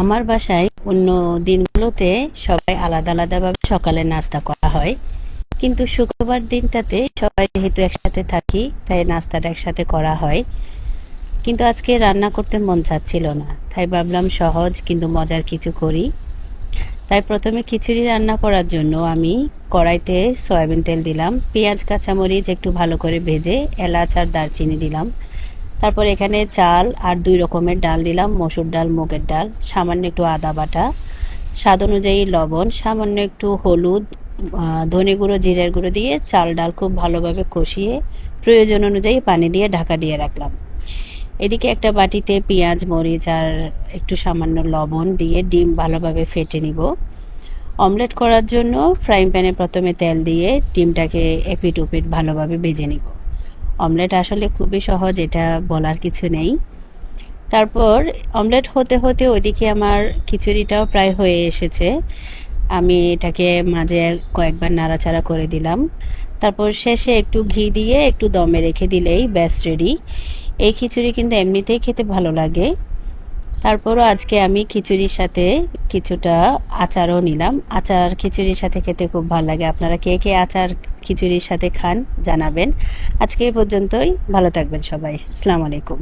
আমার বাসায় অন্য দিনগুলোতে সবাই আলাদা আলাদাভাবে সকালে নাস্তা করা হয়, কিন্তু শুক্রবার দিনটাতে সবাই যেহেতু একসাথে থাকি তাই নাস্তাটা একসাথে করা হয়। কিন্তু আজকে রান্না করতে মন চাচ্ছিল না, তাই ভাবলাম সহজ কিন্তু মজার কিছু করি। তাই প্রথমে খিচুড়ি রান্না করার জন্য আমি কড়াইতে সয়াবিন তেল দিলাম, পেঁয়াজ কাঁচামরিচ একটু ভালো করে ভেজে এলাচ আর দারচিনি দিলাম। তারপর এখানে চাল আর 2 রকমের ডাল দিলাম, মসুর ডাল, মুগের ডাল, সামান্য একটু আদা বাটা, স্বাদ অনুযায়ী লবণ, সামান্য একটু হলুদ, ধনে গুঁড়ো, জিরের গুঁড়ো দিয়ে চাল ডাল খুব ভালোভাবে কষিয়ে প্রয়োজন অনুযায়ী পানি দিয়ে ঢাকা দিয়ে রাখলাম। এদিকে একটা বাটিতে পেঁয়াজ, মরিচ আর একটু সামান্য লবণ দিয়ে ডিম ভালোভাবে ফেটে নিব। অমলেট করার জন্য ফ্রাইং প্যানে প্রথমে তেল দিয়ে ডিমটাকে এপিট ওপিট ভালোভাবে ভেজে নিব। অমলেট আসলে খুবই সহজ, এটা বলার কিছু নেই। তারপর অমলেট হতে হতে ওইদিকে আমার খিচুড়িটাও প্রায় হয়ে এসেছে। আমি এটাকে মাঝে কয়েকবার নাড়াচাড়া করে দিলাম। তারপর শেষে একটু ঘি দিয়ে একটু দমে রেখে দিলেই ব্যাস রেডি। এই খিচুড়ি কিন্তু এমনিতেই খেতে ভালো লাগে। তারপরও আজকে আমি খিচুড়ির সাথে কিছুটা আচারও নিলাম। আচার খিচুড়ির সাথে খেতে খুব ভালো লাগে। আপনারা কে কে আচার খিচুড়ির সাথে খান জানাবেন। আজকে এই পর্যন্তই। ভালো থাকবেন সবাই। আসসালামু আলাইকুম।